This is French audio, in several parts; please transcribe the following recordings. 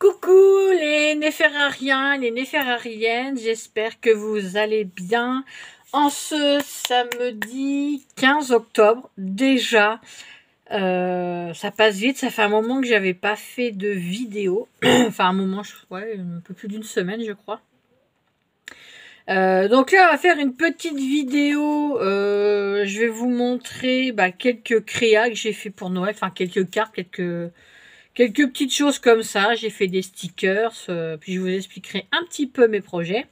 Coucou les néphérariens, les néphérariennes, j'espère que vous allez bien. En ce samedi 15 octobre, déjà, ça passe vite, ça fait un moment que j'avais pas fait de vidéo. Enfin un moment, ouais, un peu plus d'une semaine je crois. Donc là on va faire une petite vidéo, je vais vous montrer quelques créas que j'ai fait pour Noël, enfin quelques cartes, quelques petites choses comme ça. J'ai fait des stickers, puis je vous expliquerai un petit peu mes projets.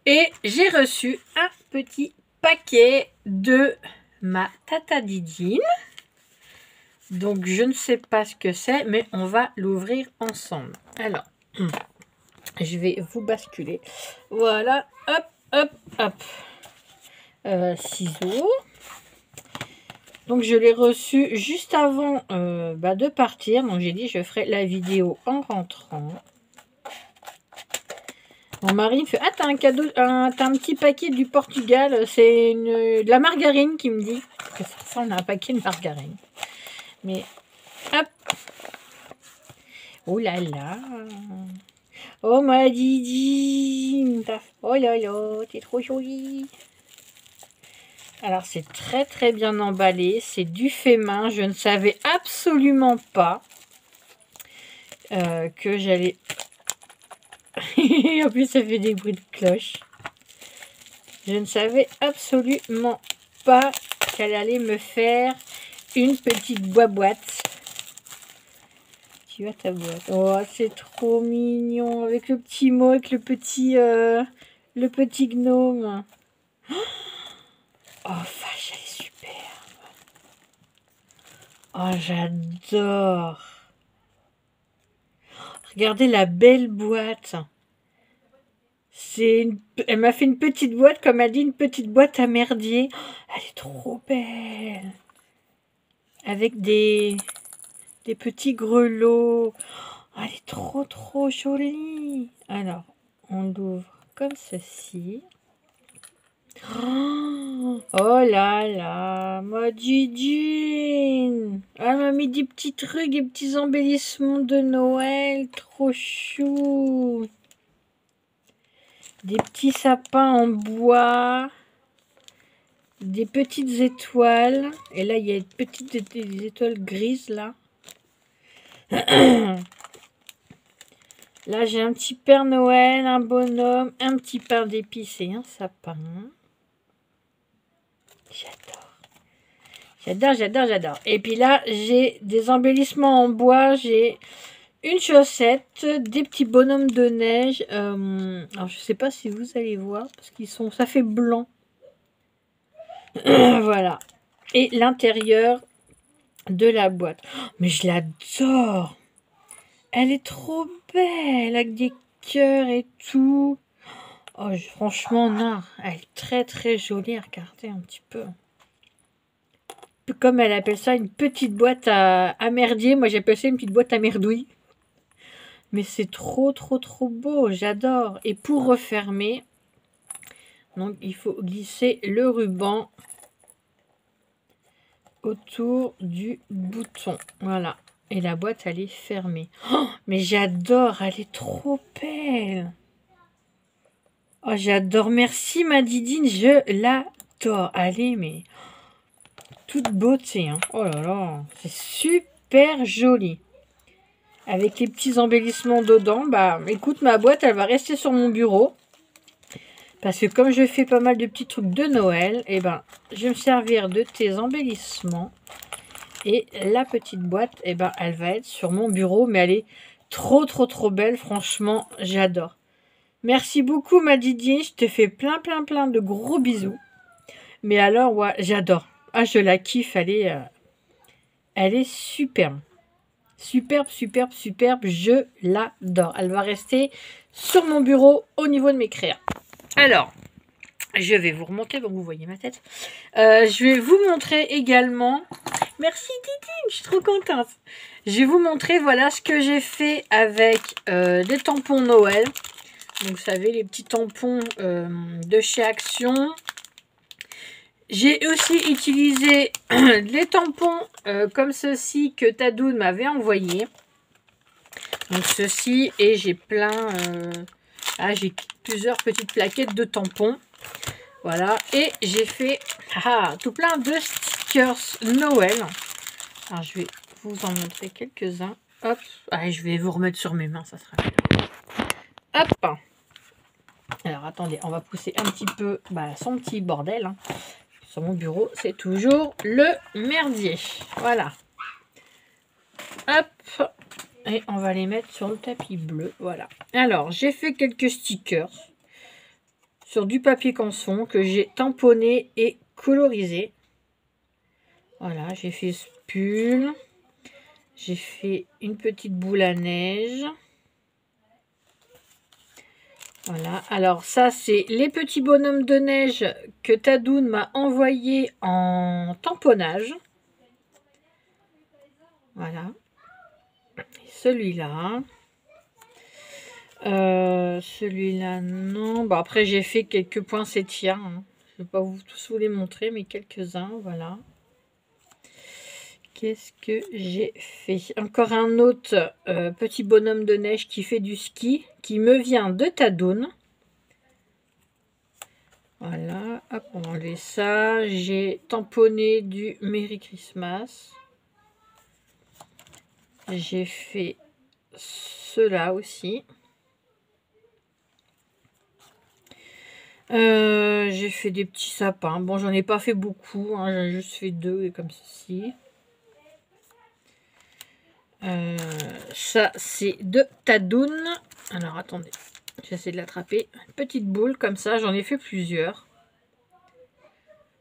Et j'ai reçu un petit paquet de ma Tata Didine. Donc je ne sais pas ce que c'est, mais on va l'ouvrir ensemble. Alors, je vais vous basculer. Voilà, hop, hop, hop. Ciseaux. Donc je l'ai reçu juste avant de partir. Donc j'ai dit je ferai la vidéo en rentrant. Mon mari me fait: ah, t'as un cadeau, t'as un petit paquet du Portugal. C'est de la margarine qui me dit que ça ressemble à un paquet de margarine. Mais hop. Oh là là. Oh ma Didi. Oh là là, t'es trop jolie. Alors c'est très très bien emballé, c'est du fait main. Je ne savais absolument pas que j'allais... En plus ça fait des bruits de cloche. Je ne savais absolument pas qu'elle allait me faire une petite boîte. Tu as ta boîte. Oh, c'est trop mignon avec le petit mot, avec le petit gnome. Oh vache, elle est superbe. Oh, j'adore. Regardez la belle boîte. Elle m'a fait une petite boîte, comme elle dit, une petite boîte à merdier. Elle est trop belle. Avec des petits grelots. Oh, elle est trop trop jolie. Alors, on l'ouvre comme ceci. Oh là là, ma Didine. Elle m'a mis des petits trucs, des petits embellissements de Noël. Trop chou. Des petits sapins en bois. Des petites étoiles. Et là, il y a des étoiles grises, là. Là, j'ai un petit Père Noël, un bonhomme, un petit pain d'épices et un sapin. J'adore. Et puis là, j'ai des embellissements en bois. J'ai une chaussette, des petits bonhommes de neige. Alors, je sais pas si vous allez voir, parce qu'ils sont... Ça fait blanc. Voilà. Et l'intérieur de la boîte. Oh, mais je l'adore. Elle est trop belle, avec des cœurs et tout. Oh, franchement, non. Elle est très, très jolie. Regardez un petit peu. Comme elle appelle ça, une petite boîte à merdier. Moi, j'appelle ça une petite boîte à merdouille. Mais c'est trop, trop, trop beau. J'adore. Et pour refermer, donc, il faut glisser le ruban autour du bouton. Voilà. Et la boîte, elle est fermée. Oh, mais j'adore. Elle est trop belle. Oh, j'adore. Merci, ma Didine. Je l'adore. Allez, mais... toute beauté. Hein. Oh là là. C'est super joli. Avec les petits embellissements dedans. Bah, écoute, ma boîte, elle va rester sur mon bureau. Parce que comme je fais pas mal de petits trucs de Noël, et ben, je vais me servir de tes embellissements. Et la petite boîte, et ben, elle va être sur mon bureau. Mais elle est trop, trop, trop belle. Franchement, j'adore. Merci beaucoup, ma Didier. Je te fais plein, plein, plein de gros bisous. Mais alors, ouais, j'adore. Ah, je la kiffe. Elle est superbe. Superbe, superbe, superbe. Je l'adore. Elle va rester sur mon bureau au niveau de mes créas. Alors, je vais vous remonter, donc vous voyez ma tête. Je vais vous montrer également... Merci Didine, je suis trop contente. Je vais vous montrer, voilà, ce que j'ai fait avec des tampons Noël. Donc, vous savez, les petits tampons de chez Action. J'ai aussi utilisé les tampons comme ceci que Tadoun m'avait envoyé. Donc ceci, et j'ai plein... j'ai plusieurs petites plaquettes de tampons. Voilà, et j'ai fait tout plein de stickers Noël. Alors je vais vous en montrer quelques-uns. Hop, allez, je vais vous remettre sur mes mains, ça sera mieux. Hop. Alors attendez, on va pousser un petit peu son petit bordel. Hein. Sur mon bureau, c'est toujours le merdier. Voilà. Hop. Et on va les mettre sur le tapis bleu. Voilà. Alors, j'ai fait quelques stickers sur du papier canson que j'ai tamponné et colorisé. Voilà, j'ai fait ce pull. J'ai fait une petite boule à neige. Voilà, alors ça c'est les petits bonhommes de neige que Tadoun m'a envoyé en tamponnage. Voilà. Celui-là. Celui-là, non. Bon, après, j'ai fait quelques poinsettias. Hein. Je ne vais pas tous vous les montrer, mais quelques-uns, voilà. Qu'est-ce que j'ai fait? Encore un autre petit bonhomme de neige qui fait du ski, qui me vient de Tadoun. Voilà, hop, on va enlever ça. J'ai tamponné du Merry Christmas. J'ai fait cela aussi. J'ai fait des petits sapins. Bon, j'en ai pas fait beaucoup. Hein, j'en ai juste fait 2 et comme ceci. Ça, c'est de Tadoun. Alors, attendez. J'essaie de l'attraper. Une petite boule comme ça. J'en ai fait plusieurs.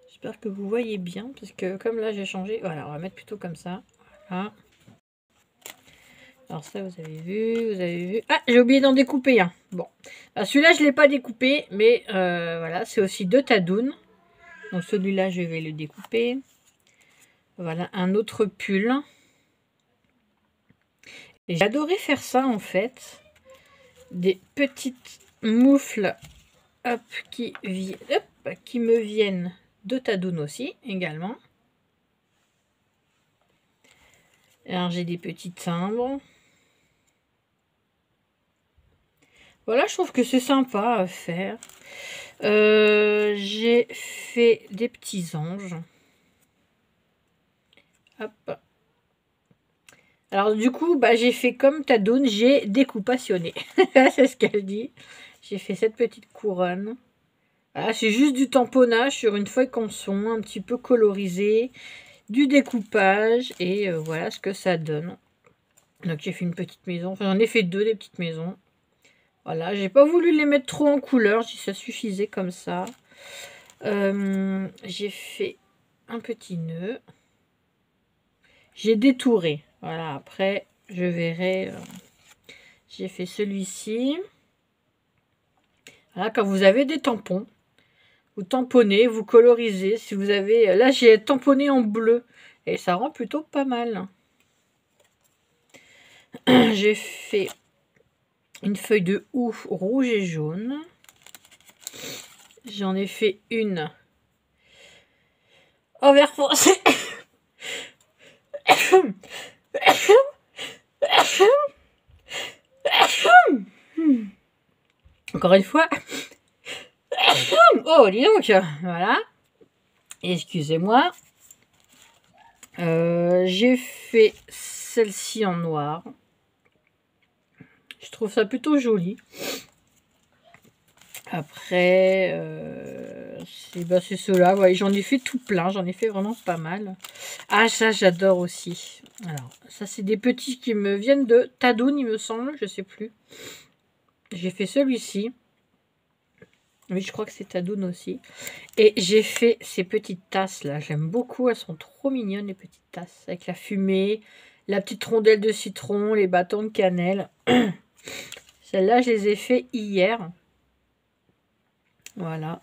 J'espère que vous voyez bien. Parce que comme là, j'ai changé. Voilà, on va mettre plutôt comme ça. Voilà. Alors ça, vous avez vu, vous avez vu. Ah, j'ai oublié d'en découper un. Bon, celui-là, je ne l'ai pas découpé, mais voilà, c'est aussi de Tadoun. Donc celui-là, je vais le découper. Voilà, un autre pull. J'ai adoré faire ça, en fait. Des petites moufles, hop, qui me viennent de Tadoun aussi, également. Alors, j'ai des petits timbres. Voilà, je trouve que c'est sympa à faire. J'ai fait des petits anges. Hop. Alors du coup, j'ai fait comme Tadoun, j'ai découpationné. C'est ce qu'elle dit. J'ai fait cette petite couronne. Voilà, c'est juste du tamponnage sur une feuille canson, un petit peu colorisé, du découpage, et voilà ce que ça donne. Donc j'ai fait une petite maison, enfin j'en ai fait 2 des petites maisons. Voilà, j'ai pas voulu les mettre trop en couleur, si ça suffisait comme ça. J'ai fait un petit nœud. J'ai détouré. Voilà, après, je verrai. J'ai fait celui-ci. Voilà, quand vous avez des tampons, vous tamponnez, vous colorisez. Si vous avez... Là, j'ai tamponné en bleu. Et ça rend plutôt pas mal. J'ai fait une feuille de houx rouge et jaune. J'en ai fait une en vert foncé. Encore une fois. Oh, dis donc. Voilà. Excusez-moi. J'ai fait celle-ci en noir. Je trouve ça plutôt joli. Après, c'est ceux-là. Ouais, j'en ai fait tout plein. J'en ai fait vraiment pas mal. Ah, ça, j'adore aussi. Alors, ça, c'est des petits qui me viennent de Tadoun, il me semble. Je sais plus. J'ai fait celui-ci. Oui, je crois que c'est Tadoun aussi. Et j'ai fait ces petites tasses-là. J'aime beaucoup. Elles sont trop mignonnes, les petites tasses. Avec la fumée, la petite rondelle de citron, les bâtons de cannelle. Celles-là, je les ai fait hier. Voilà.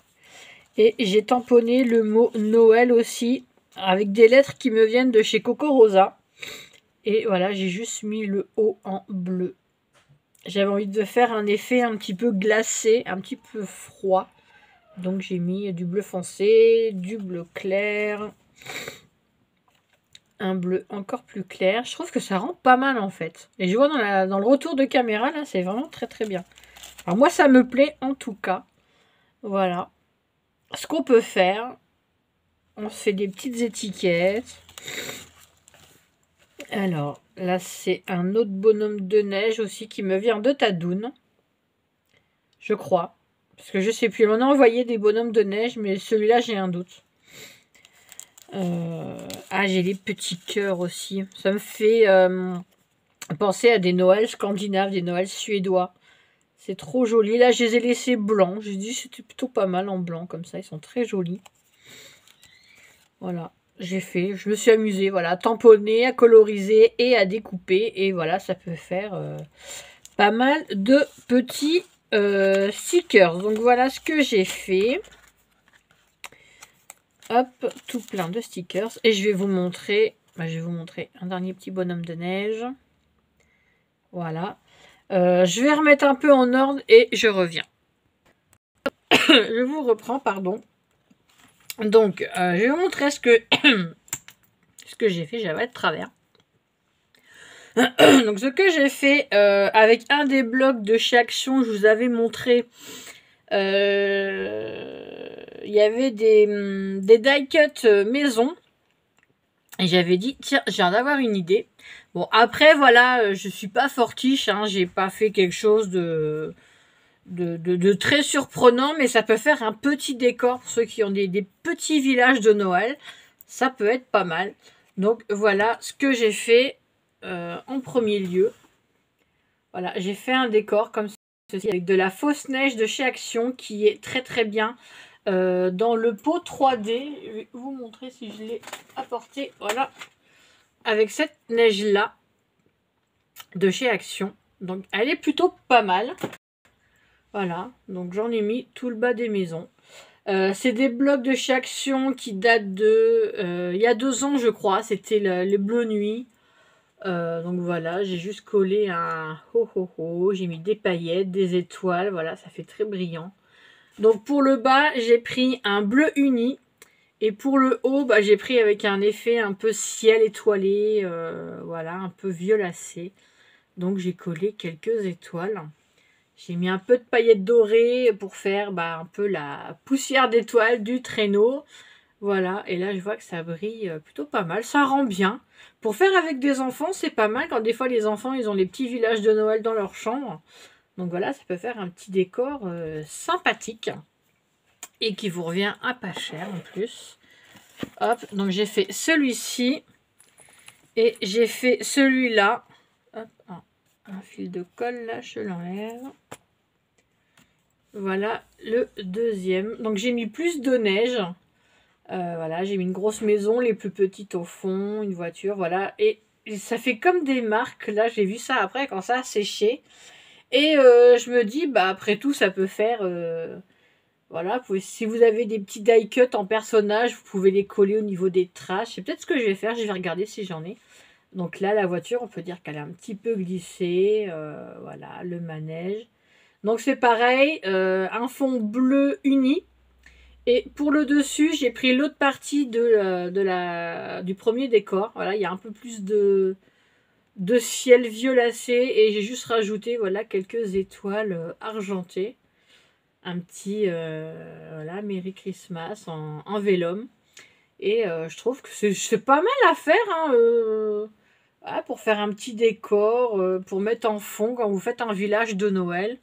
Et j'ai tamponné le mot Noël aussi. Avec des lettres qui me viennent de chez Coco Rosa. Et voilà, j'ai juste mis le O en bleu. J'avais envie de faire un effet un petit peu glacé, un petit peu froid. Donc j'ai mis du bleu foncé, du bleu clair, un bleu encore plus clair. Je trouve que ça rend pas mal en fait. Et je vois dans le retour de caméra, là, c'est vraiment très très bien. Alors moi, ça me plaît en tout cas. Voilà. Ce qu'on peut faire, on se fait des petites étiquettes. Alors, là, c'est un autre bonhomme de neige aussi qui me vient de Tadoun. Je crois. Parce que je sais plus. On a envoyé des bonhommes de neige, mais celui-là, j'ai un doute. Ah, j'ai les petits cœurs aussi. Ça me fait penser à des Noëls scandinaves, des Noëls suédois. C'est trop joli. Là, je les ai laissés blancs. J'ai dit c'était plutôt pas mal en blanc comme ça. Ils sont très jolis. Voilà. Je me suis amusée, voilà, à tamponner, à coloriser et à découper. Et voilà, ça peut faire pas mal de petits stickers. Donc voilà ce que j'ai fait. Hop, tout plein de stickers. Et je vais vous montrer, un dernier petit bonhomme de neige. Voilà. Je vais remettre un peu en ordre et je reviens. Je vous reprends, pardon. Donc, je vais vous montrer ce que j'ai fait. J'avais de travers. Donc, ce que j'ai fait avec un des blocs de chez Action, je vous avais montré. Il y avait des die cut maison. Et j'avais dit, tiens, je viens d'avoir une idée. Bon, après, voilà, je suis pas fortiche. Hein, j'ai pas fait quelque chose de très surprenant, mais ça peut faire un petit décor pour ceux qui ont des petits villages de Noël. Ça peut être pas mal. Donc voilà ce que j'ai fait en premier lieu. Voilà, j'ai fait un décor comme ceci avec de la fausse neige de chez Action qui est très très bien dans le pot 3D. Je vais vous montrer si je l'ai apporté. Voilà, avec cette neige là de chez Action. Donc elle est plutôt pas mal. Voilà, donc j'en ai mis tout le bas des maisons. C'est des blocs de chez Action qui datent de il y a 2 ans je crois. C'était les Bleu Nuit. Donc voilà, j'ai juste collé un ho ho ho. J'ai mis des paillettes, des étoiles. Voilà, ça fait très brillant. Donc pour le bas, j'ai pris un bleu uni. Et pour le haut, bah, j'ai pris avec un effet un peu ciel étoilé. Voilà, un peu violacé. Donc j'ai collé quelques étoiles. J'ai mis un peu de paillettes dorées pour faire un peu la poussière d'étoiles du traîneau. Voilà, et là je vois que ça brille plutôt pas mal. Ça rend bien. Pour faire avec des enfants, c'est pas mal. Quand des fois les enfants, ils ont les petits villages de Noël dans leur chambre. Donc voilà, ça peut faire un petit décor sympathique. Et qui vous revient à pas cher en plus. Hop, donc j'ai fait celui-ci. Et j'ai fait celui-là. Hop, un fil de colle là, je l'enlève. Voilà le deuxième. Donc j'ai mis plus de neige. Voilà, j'ai mis une grosse maison, les plus petites au fond, une voiture, voilà. Et ça fait comme des marques. Là, j'ai vu ça après quand ça a séché. Et je me dis, après tout, ça peut faire... voilà, si vous avez des petits die cut en personnage, vous pouvez les coller au niveau des traces. C'est peut-être ce que je vais faire, je vais regarder si j'en ai. Donc là, la voiture, on peut dire qu'elle a un petit peu glissé. Voilà, le manège. Donc c'est pareil, un fond bleu uni. Et pour le dessus, j'ai pris l'autre partie du premier décor. Voilà, il y a un peu plus de ciel violacé. Et j'ai juste rajouté voilà, quelques étoiles argentées. Un petit voilà, Merry Christmas en vélum. Et je trouve que c'est pas mal à faire. Hein, voilà, pour faire un petit décor, pour mettre en fond quand vous faites un village de Noël.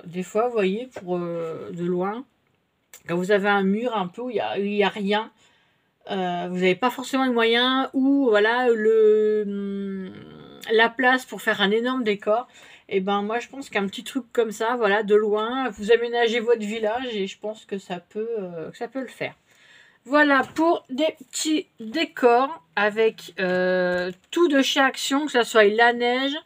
Des fois, vous voyez, pour de loin, quand vous avez un mur un peu où il y a rien, vous n'avez pas forcément les moyens ou voilà la place pour faire un énorme décor. Et ben moi je pense qu'un petit truc comme ça, voilà, de loin, vous aménagez votre village et je pense que ça peut le faire. Voilà pour des petits décors avec tout de chez Action, que ça soit la neige,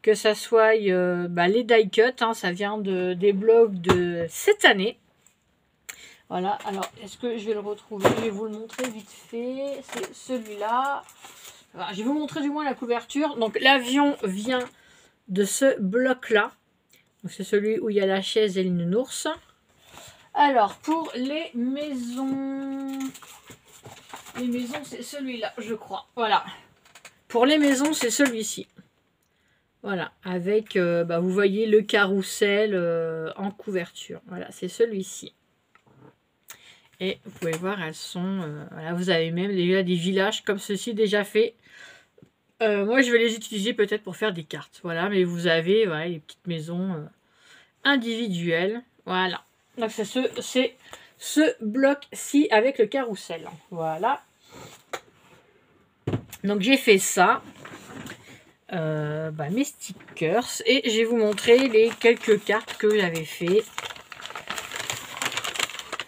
que ça soit les die cut, hein, ça vient des blogs de cette année. Voilà, alors est-ce que je vais le retrouver? Je vais vous le montrer vite fait. C'est celui-là. Voilà, je vais vous montrer du moins la couverture. Donc l'avion vient de ce bloc-là. C'est celui où il y a la chaise et le nounours. Alors, pour les maisons... Les maisons, c'est celui-là, je crois. Voilà. Pour les maisons, c'est celui-ci. Voilà, avec, vous voyez le carrousel en couverture. Voilà, c'est celui-ci. Et vous pouvez voir, elles sont... voilà, vous avez même déjà des villages comme ceci déjà fait. Moi, je vais les utiliser peut-être pour faire des cartes. Voilà, mais vous avez voilà, les petites maisons individuelles. Voilà. Donc, c'est ce bloc-ci avec le carrousel. Voilà. Donc, j'ai fait ça. Mes stickers. Et je vais vous montrer les quelques cartes que j'avais fait.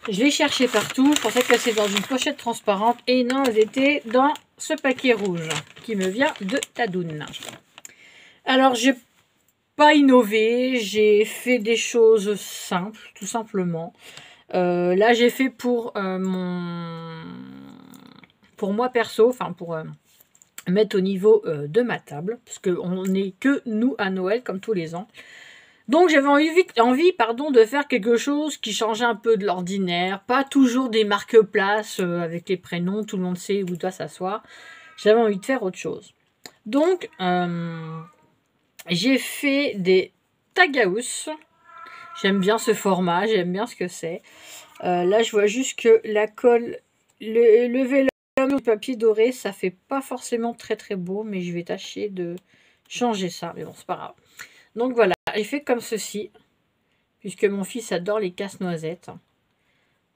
Je les cherchais partout. Je pensais que c'est dans une pochette transparente. Et non, elles étaient dans ce paquet rouge qui me vient de Tadoun. Alors, j'ai pas innové. J'ai fait des choses simples, tout simplement. Là, j'ai fait pour moi perso, enfin pour mettre au niveau de ma table, parce qu'on n'est que nous à Noël, comme tous les ans. Donc j'avais envie de faire quelque chose qui changeait un peu de l'ordinaire, pas toujours des marque-places avec les prénoms, tout le monde sait où doit s'asseoir. J'avais envie de faire autre chose. Donc j'ai fait des tagaous. J'aime bien ce format, j'aime bien ce que c'est. Là je vois juste que la colle, le vélum du papier doré, ça fait pas forcément très très beau, mais je vais tâcher de changer ça, mais bon c'est pas grave. Donc voilà, j'ai fait comme ceci, puisque mon fils adore les casse-noisettes.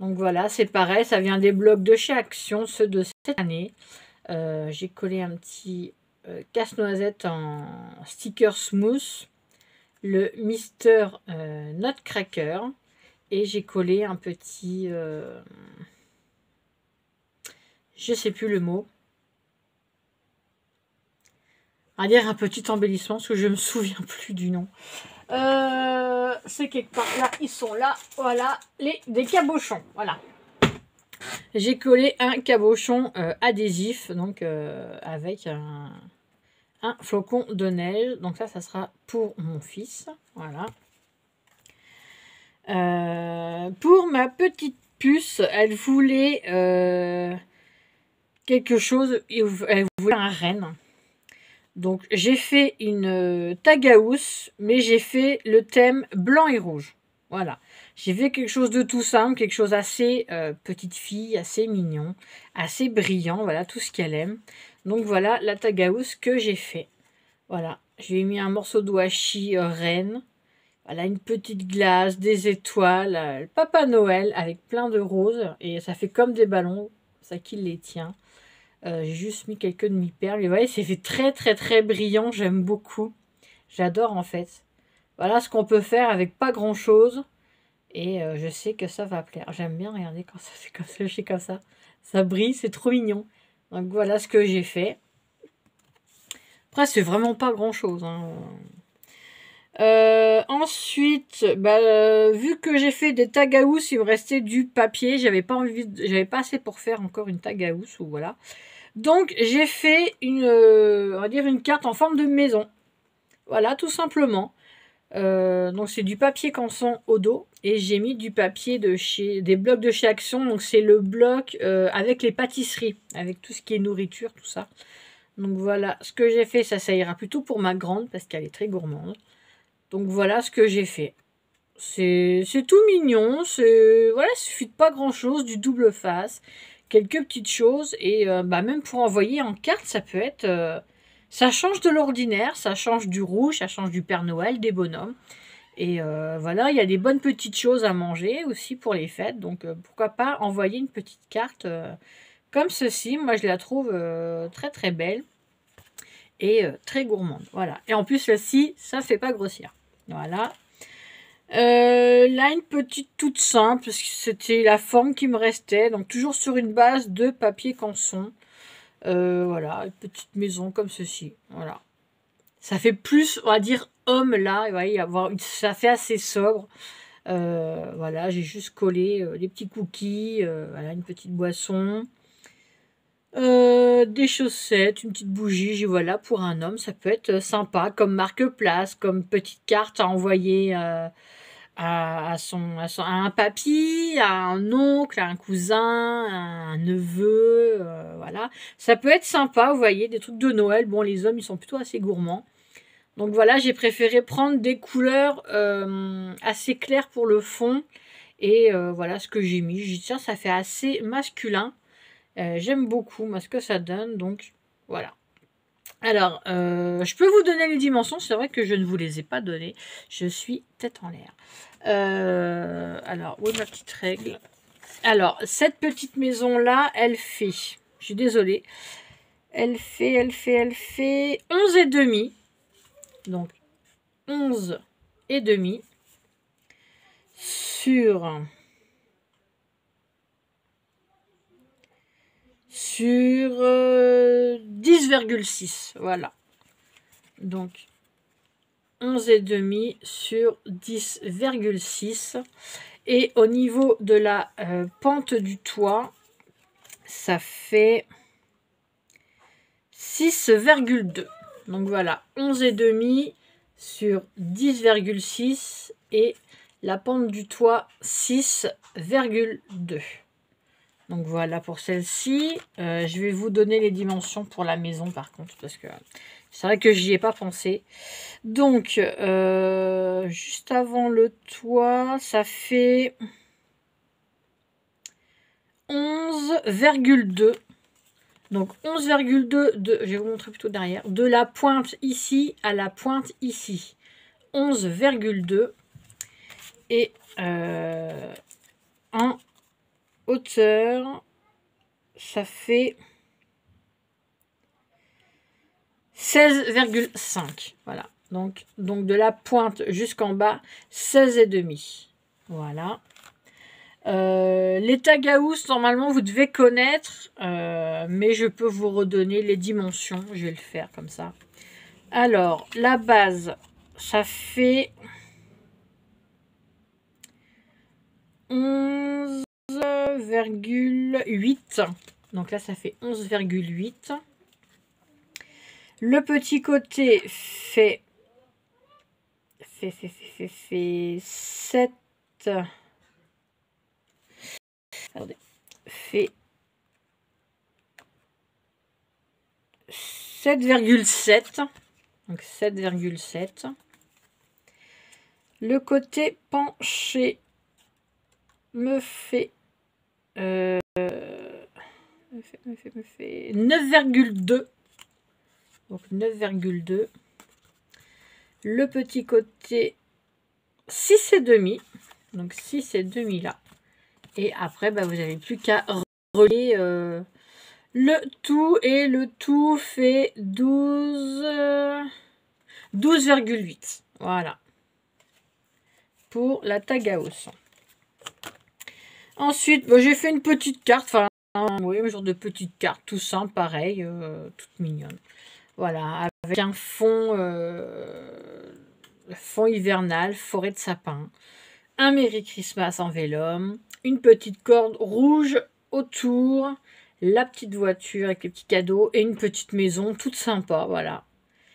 Donc voilà, c'est pareil, ça vient des blocs de chez Action, ceux de cette année. J'ai collé un petit casse-noisette en sticker smooth, le Mister Nutcracker, et j'ai collé un petit... je sais plus le mot. À dire un petit embellissement, parce que je me souviens plus du nom. C'est quelque part là, ils sont là, voilà, des cabochons, voilà. J'ai collé un cabochon adhésif, donc avec un flocon de neige, donc ça sera pour mon fils, voilà. Pour ma petite puce, elle voulait quelque chose, elle voulait un renne. Donc j'ai fait une tagaous, mais j'ai fait le thème blanc et rouge. Voilà. J'ai fait quelque chose de tout simple, quelque chose assez petite fille, assez mignon, assez brillant, voilà, tout ce qu'elle aime. Donc voilà la tagaous que j'ai fait. Voilà, j'ai mis un morceau de washi reine, voilà, une petite glace, des étoiles, le Papa Noël avec plein de roses, et ça fait comme des ballons, ça qui les tient. J'ai juste mis quelques demi-perles. Et vous voyez, c'est fait très très très brillant. J'aime beaucoup. J'adore en fait. Voilà ce qu'on peut faire avec pas grand chose. Et je sais que ça va plaire. J'aime bien regarder quand ça fait comme ça. Je sais comme ça. Ça brille, c'est trop mignon. Donc voilà ce que j'ai fait. Après, c'est vraiment pas grand chose. Hein. Ensuite, vu que j'ai fait des tagaous, il me restait du papier. J'avais pas assez pour faire encore une tagaous. Ou voilà. Donc, j'ai fait on va dire une carte en forme de maison. Voilà, tout simplement. Donc, c'est du papier canson au dos. Et j'ai mis du papier des blocs de chez Action. Donc, c'est le bloc avec les pâtisseries. Avec tout ce qui est nourriture, tout ça. Donc, voilà ce que j'ai fait. Ça ira plutôt pour ma grande parce qu'elle est très gourmande. Donc, voilà ce que j'ai fait. C'est tout mignon. Voilà, il suffit de pas grand-chose. Du double face. Quelques petites choses et même pour envoyer en carte, ça peut être... ça change de l'ordinaire, ça change du rouge, ça change du Père Noël, des bonhommes. Et voilà, il y a des bonnes petites choses à manger aussi pour les fêtes. Donc pourquoi pas envoyer une petite carte comme ceci. Moi, je la trouve très très belle et très gourmande. Voilà. Et en plus, celle-ci, ça ne fait pas grossir. Voilà. Là, une petite toute simple, parce que c'était la forme qui me restait. Donc, toujours sur une base de papier canson. Voilà, une petite maison comme ceci. Voilà. Ça fait plus, on va dire, homme là. Vous voyez, ça fait assez sobre. Voilà, j'ai juste collé les petits cookies. Voilà, une petite boisson. Des chaussettes, une petite bougie. Voilà, pour un homme, ça peut être sympa comme marque-place, comme petite carte à envoyer... à un papy, à un oncle, à un cousin, à un neveu, voilà. Ça peut être sympa, vous voyez, des trucs de Noël. Bon, les hommes, ils sont plutôt assez gourmands. Donc voilà, j'ai préféré prendre des couleurs assez claires pour le fond. Et voilà ce que j'ai mis. J'ai dit, tiens, ça fait assez masculin. J'aime beaucoup moi, ce que ça donne. Donc voilà. Alors, je peux vous donner les dimensions. C'est vrai que je ne vous les ai pas données. Je suis tête en l'air. Alors, où est ma petite règle? Alors, cette petite maison-là, elle fait... Je suis désolée. Elle fait 11 et demi. Donc, 11 et demi sur 10,6. Voilà. Donc, 11 et demi sur 10,6. Et au niveau de la pente du toit, ça fait 6,2. Donc voilà, 11 et demi sur 10,6 et la pente du toit 6,2. Donc voilà pour celle-ci. Je vais vous donner les dimensions pour la maison par contre, parce que c'est vrai que j'y ai pas pensé. Donc, juste avant le toit, ça fait 11,2. Donc 11,2 de, je vais vous montrer plutôt derrière, de la pointe ici à la pointe ici. 11,2 et en hauteur, ça fait 16,5. Voilà. Donc de la pointe jusqu'en bas, 16,5. Voilà. Les tagaous, normalement, vous devez connaître, mais je peux vous redonner les dimensions. Je vais le faire comme ça. Alors, la base, ça fait 11,8. Donc là, ça fait 11,8. Le petit côté fait 7. Attendez, fait 7,7. Donc 7,7. Le côté penché me fait 9,2. Donc 9,2. Le petit côté 6,5. Donc 6,5 là. Et après, bah, vous n'avez plus qu'à relier le tout. Et le tout fait 12,8. Voilà. Pour la tagaos. Ensuite, bah, j'ai fait une petite carte. Enfin, oui, un genre de petite carte. Tout simple, pareil. Toute mignonne. Voilà. Avec un fond hivernal, forêt de sapin. Un Merry Christmas en vélum, une petite corde rouge autour, la petite voiture avec les petits cadeaux et une petite maison toute sympa, voilà.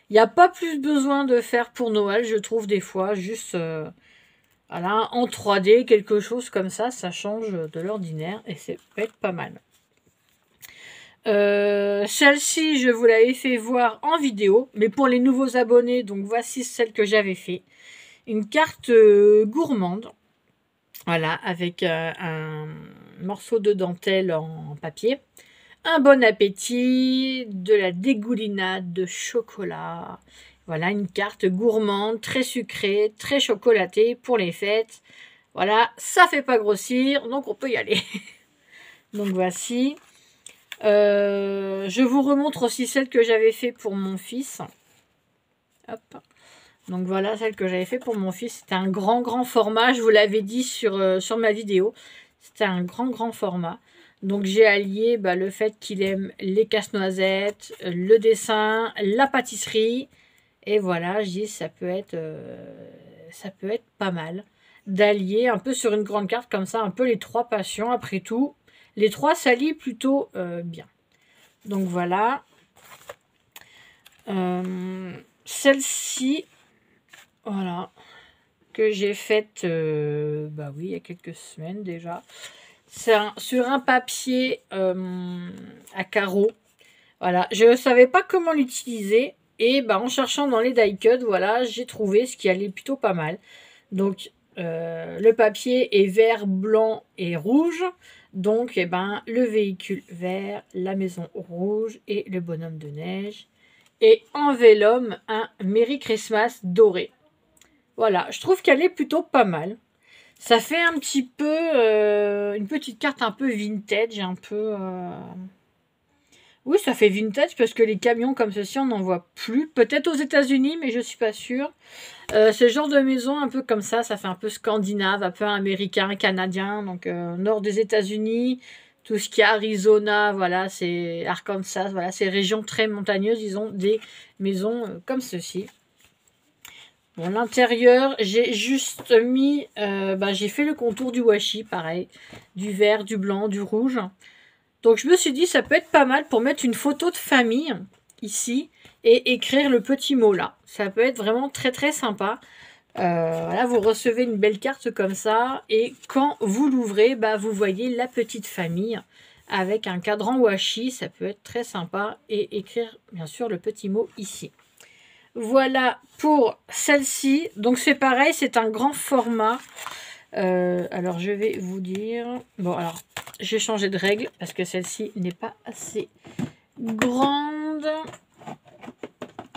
Il n'y a pas plus besoin de faire pour Noël, je trouve des fois, juste voilà, en 3D, quelque chose comme ça change de l'ordinaire et c'est peut être pas mal. Celle-ci, je vous l'avais fait voir en vidéo, mais pour les nouveaux abonnés, donc voici celle que j'avais fait. Une carte gourmande. Voilà, avec un morceau de dentelle en papier. Un bon appétit, de la dégoulinade de chocolat. Voilà, une carte gourmande, très sucrée, très chocolatée pour les fêtes. Voilà, ça fait pas grossir, donc on peut y aller. Donc voici. Je vous remontre aussi celle que j'avais fait pour mon fils. Hop. Donc voilà, celle que j'avais fait pour mon fils. C'était un grand format. Je vous l'avais dit sur ma vidéo. C'était un grand format. Donc j'ai allié le fait qu'il aime les casse-noisettes, le dessin, la pâtisserie. Et voilà, je dis ça peut être pas mal d'allier un peu sur une grande carte comme ça, un peu les trois passions. Après tout, les trois s'allient plutôt bien. Donc voilà. Celle-ci... Voilà. que j'ai faite, bah oui, il y a quelques semaines déjà. C'est sur un papier à carreaux. Voilà, je ne savais pas comment l'utiliser. Et bah, en cherchant dans les die cut, voilà, j'ai trouvé ce qui allait plutôt pas mal. Donc, le papier est vert, blanc et rouge. Donc, eh ben, le véhicule vert, la maison rouge et le bonhomme de neige. Et en vélum, un Merry Christmas doré. Voilà, je trouve qu'elle est plutôt pas mal. Ça fait un petit peu une petite carte un peu vintage, un peu... Oui, ça fait vintage parce que les camions comme ceci, on n'en voit plus. Peut-être aux États-Unis, mais je suis pas sûre. C'est le genre de maison un peu comme ça fait un peu scandinave, un peu américain, canadien, donc nord des États-Unis, tout ce qui est Arizona, voilà, c'est Arkansas, voilà, ces régions très montagneuses, ils ont des maisons comme ceci. Bon, l'intérieur, j'ai juste mis, j'ai fait le contour du washi, pareil, du vert, du blanc, du rouge. Donc je me suis dit, ça peut être pas mal pour mettre une photo de famille ici et écrire le petit mot là. Ça peut être vraiment très très sympa. Voilà, vous recevez une belle carte comme ça et quand vous l'ouvrez, bah, vous voyez la petite famille avec un cadran washi. Ça peut être très sympa et écrire bien sûr le petit mot ici. Voilà pour celle-ci. Donc c'est pareil, c'est un grand format. Alors je vais vous dire... Bon alors, j'ai changé de règle parce que celle-ci n'est pas assez grande.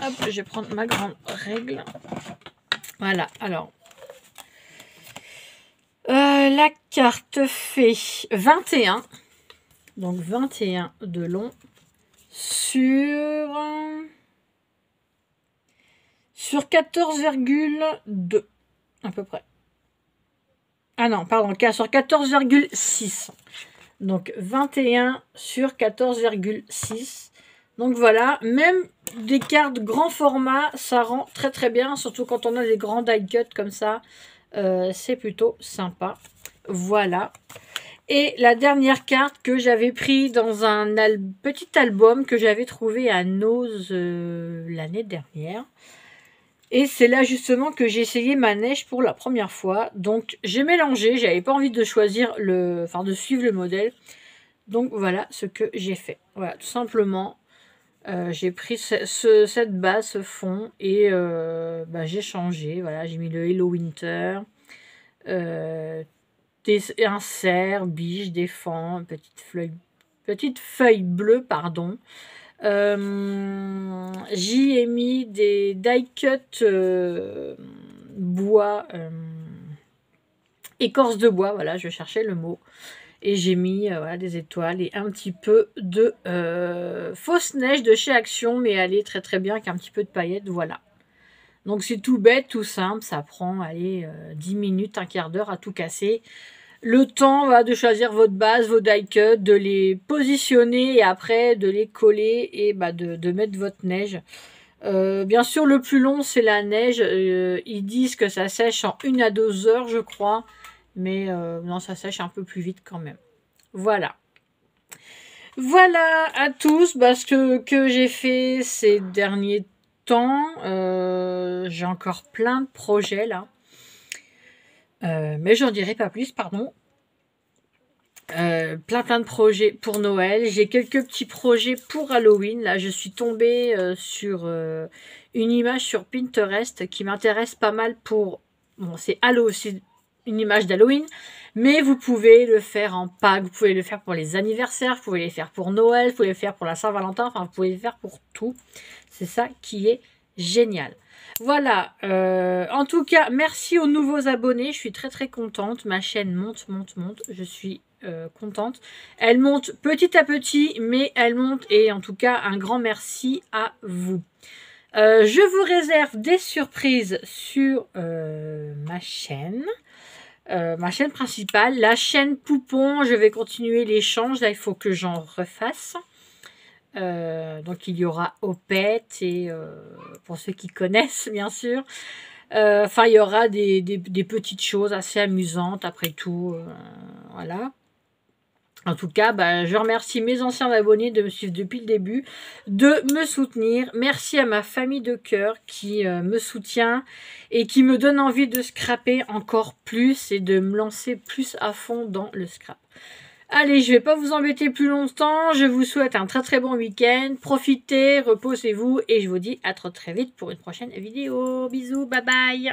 Hop, je vais prendre ma grande règle. Voilà, alors. La carte fait 21. Donc 21 de long sur 14,2 à peu près. Ah non, pardon, sur 14,6. Donc 21 sur 14,6. Donc voilà, même des cartes grand format, ça rend très très bien, surtout quand on a des grands die cut comme ça. C'est plutôt sympa. Voilà. Et la dernière carte que j'avais pris dans un petit album que j'avais trouvé à Nose l'année dernière. Et c'est là justement que j'ai essayé ma neige pour la première fois. Donc j'ai mélangé, j'avais pas envie de choisir de suivre le modèle. Donc voilà ce que j'ai fait. Voilà, tout simplement. J'ai pris cette base, ce fond, et j'ai changé. Voilà, j'ai mis le Hello Winter, un cerf, biche, des fans, petite feuille bleue, pardon. J'y ai mis des die cut bois, écorce de bois, voilà, je cherchais le mot. Et j'ai mis voilà, des étoiles et un petit peu de fausse neige de chez Action, mais elle est très très bien avec un petit peu de paillettes, voilà. Donc c'est tout bête, tout simple, ça prend, allez, 10 minutes, un quart d'heure à tout casser. Le temps de choisir votre base, vos die cut, de les positionner et après de les coller et de mettre votre neige. Bien sûr, le plus long, c'est la neige. Ils disent que ça sèche en 1 à 2 heures, je crois. Mais non, ça sèche un peu plus vite quand même. Voilà. Voilà à tous ce que j'ai fait ces derniers temps. J'ai encore plein de projets là. Mais j'en dirai pas plus, pardon. Plein de projets pour Noël. J'ai quelques petits projets pour Halloween. Là, je suis tombée sur une image sur Pinterest qui m'intéresse pas mal pour... Bon, c'est une image d'Halloween, mais vous pouvez le faire en Pâques, vous pouvez le faire pour les anniversaires, vous pouvez le faire pour Noël, vous pouvez le faire pour la Saint-Valentin, enfin, vous pouvez le faire pour tout. C'est ça qui est génial. Voilà, en tout cas, merci aux nouveaux abonnés, je suis très très contente. Ma chaîne monte, je suis contente. Elle monte petit à petit, mais elle monte et en tout cas, un grand merci à vous. Je vous réserve des surprises sur ma chaîne principale. La chaîne Poupon, je vais continuer l'échange. Là, il faut que j'en refasse. Donc, il y aura Opette et pour ceux qui connaissent, bien sûr. Il y aura des petites choses assez amusantes après tout. Voilà. En tout cas, je remercie mes anciens abonnés de me suivre depuis le début, de me soutenir. Merci à ma famille de cœur qui me soutient et qui me donne envie de scraper encore plus et de me lancer plus à fond dans le scrap. Allez, je ne vais pas vous embêter plus longtemps. Je vous souhaite un très très bon week-end. Profitez, reposez-vous et je vous dis à très très vite pour une prochaine vidéo. Bisous, bye bye.